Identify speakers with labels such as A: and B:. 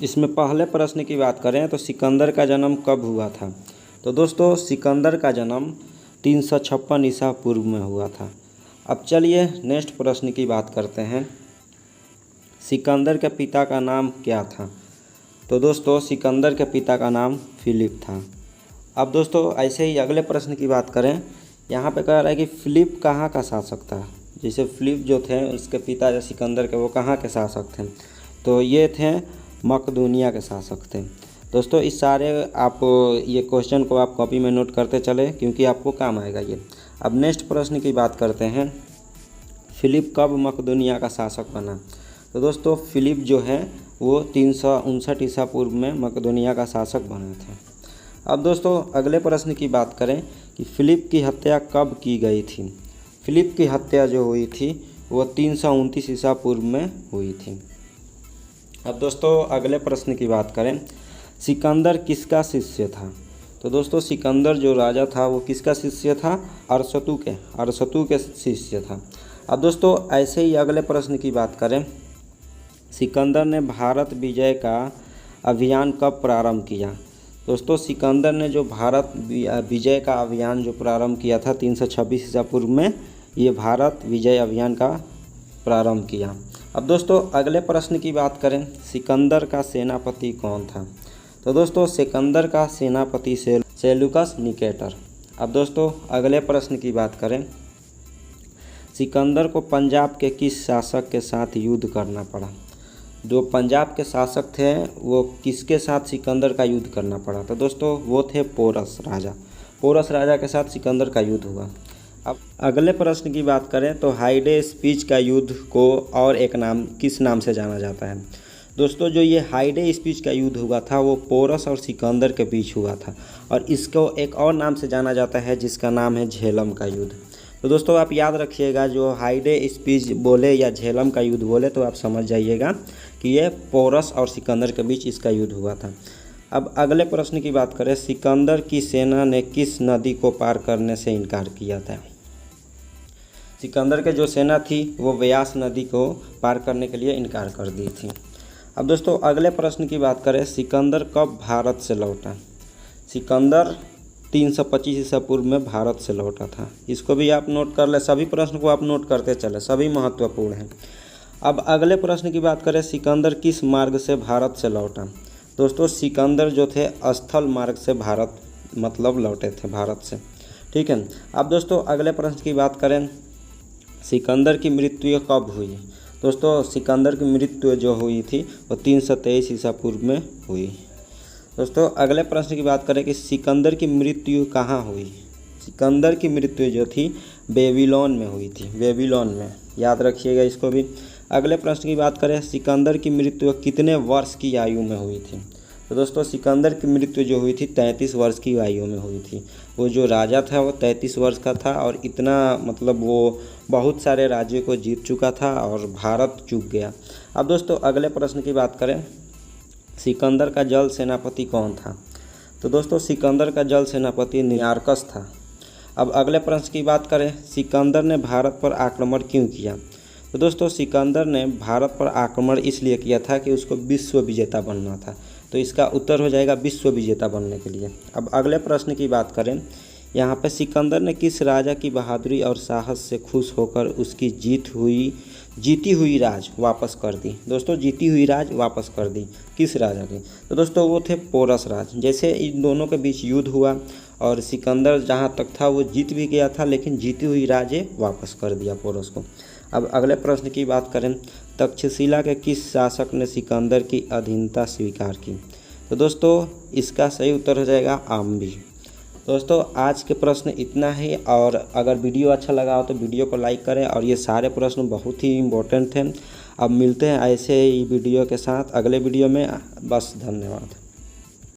A: इसमें पहले प्रश्न की बात करें तो सिकंदर का जन्म कब हुआ था। तो दोस्तों सिकंदर का जन्म 356 ईसा पूर्व में हुआ था। अब चलिए नेक्स्ट प्रश्न की बात करते हैं। सिकंदर के पिता का नाम क्या था। तो दोस्तों सिकंदर के पिता का नाम फिलिप था। अब दोस्तों ऐसे ही अगले प्रश्न की बात करें। यहाँ पे कह रहा है कि फिलिप कहाँ का शासक था। जैसे फिलिप जो थे उसके पिता जो सिकंदर के वो कहाँ के शासक थे। तो ये थे मकदूनिया के शासक थे। दोस्तों इस सारे आप ये क्वेश्चन को आप कॉपी में नोट करते चले क्योंकि आपको काम आएगा ये। अब नेक्स्ट प्रश्न की बात करते हैं। फिलिप कब मकदूनिया का शासक बना। तो दोस्तों फिलिप जो है वो 359 ईसा पूर्व में मकदूनिया का शासक बने थे। अब दोस्तों अगले प्रश्न की बात करें कि फिलिप की हत्या कब की गई थी। फिलिप की हत्या जो हुई थी वो 329 ईसा पूर्व में हुई थी। अब दोस्तों अगले प्रश्न की बात करें। सिकंदर किसका शिष्य था। तो दोस्तों सिकंदर जो राजा था वो किसका शिष्य था। अरसतु के शिष्य था। अब दोस्तों ऐसे ही अगले प्रश्न की बात करें। सिकंदर ने भारत विजय का अभियान कब प्रारंभ किया। दोस्तों सिकंदर ने जो भारत विजय का अभियान जो प्रारंभ किया था 326 ईसा पूर्व में, ये भारत विजय अभियान का प्रारंभ किया। अब दोस्तों अगले प्रश्न की बात करें। सिकंदर का सेनापति कौन था। तो दोस्तों सिकंदर का सेनापति सेल्यूकस निकेटर। अब दोस्तों अगले प्रश्न की बात करें। सिकंदर को पंजाब के किस शासक के साथ युद्ध करना पड़ा। जो पंजाब के शासक थे वो किसके साथ सिकंदर का युद्ध करना पड़ा। तो दोस्तों वो थे पोरस राजा के साथ सिकंदर का युद्ध हुआ। अब अगले प्रश्न की बात करें तो हाइडे स्पीच का युद्ध को और एक नाम किस नाम से जाना जाता है। दोस्तों जो ये हाइडे स्पीच का युद्ध हुआ था वो पोरस और सिकंदर के बीच हुआ था और इसको एक और नाम से जाना जाता है जिसका नाम है झेलम का युद्ध। तो दोस्तों आप याद रखिएगा, जो हाइडे स्पीच बोले या झेलम का युद्ध बोले तो आप समझ जाइएगा कि ये पोरस और सिकंदर के बीच इसका युद्ध हुआ था। अब अगले प्रश्न की बात करें। सिकंदर की सेना ने किस नदी को पार करने से इनकार किया था। सिकंदर के जो सेना थी वो व्यास नदी को पार करने के लिए इनकार कर दी थी। अब दोस्तों अगले प्रश्न की बात करें। सिकंदर कब भारत से लौटा। सिकंदर 325 ईसा पूर्व में भारत से लौटा था। इसको भी आप नोट कर ले, सभी प्रश्न को आप नोट करते चले, सभी महत्वपूर्ण हैं। अब अगले प्रश्न की बात करें। सिकंदर किस मार्ग से भारत से लौटा। दोस्तों सिकंदर जो थे स्थल मार्ग से भारत लौटे थे भारत से, ठीक है। अब दोस्तों अगले प्रश्न की बात करें। सिकंदर की मृत्यु कब हुई। दोस्तों सिकंदर की मृत्यु जो हुई थी वो 323 ईसा पूर्व में हुई। दोस्तों अगले प्रश्न की बात करें कि सिकंदर की मृत्यु कहाँ हुई। सिकंदर की मृत्यु जो थी बेबीलोन में हुई थी, बेबीलोन में, याद रखिएगा इसको भी। अगले प्रश्न की बात करें। सिकंदर की मृत्यु कितने वर्ष की आयु में हुई थी। तो दोस्तों सिकंदर की मृत्यु जो हुई थी 33 वर्ष की आयु में हुई थी। वो जो राजा था वो 33 वर्ष का था और इतना वो बहुत सारे राज्यों को जीत चुका था और भारत चूक गया। अब दोस्तों अगले प्रश्न की बात करें। सिकंदर का जल सेनापति कौन था। तो दोस्तों सिकंदर का जल सेनापति नियार्कस था। अब अगले प्रश्न की बात करें। सिकंदर ने भारत पर आक्रमण क्यों किया। तो दोस्तों सिकंदर ने भारत पर आक्रमण इसलिए किया था कि उसको विश्व विजेता बनना था। तो इसका उत्तर हो जाएगा विश्व विजेता बनने के लिए। अब अगले प्रश्न की बात करें। यहाँ पे सिकंदर ने किस राजा की बहादुरी और साहस से खुश होकर उसकी जीती हुई राज वापस कर दी। दोस्तों जीती हुई राज वापस कर दी किस राजा की। तो दोस्तों वो थे पोरस राज। जैसे इन दोनों के बीच युद्ध हुआ और सिकंदर जहाँ तक था वो जीत भी गया था, लेकिन जीती हुई राज वापस कर दिया पोरस को। अब अगले प्रश्न की बात करें। तक्षशिला के किस शासक ने सिकंदर की अधीनता स्वीकार की। तो दोस्तों इसका सही उत्तर हो जाएगा आम्बी। दोस्तों आज के प्रश्न इतना ही, और अगर वीडियो अच्छा लगा हो तो वीडियो को लाइक करें, और ये सारे प्रश्न बहुत ही इम्पोर्टेंट हैं। अब मिलते हैं ऐसे ही वीडियो के साथ अगले वीडियो में। बस धन्यवाद।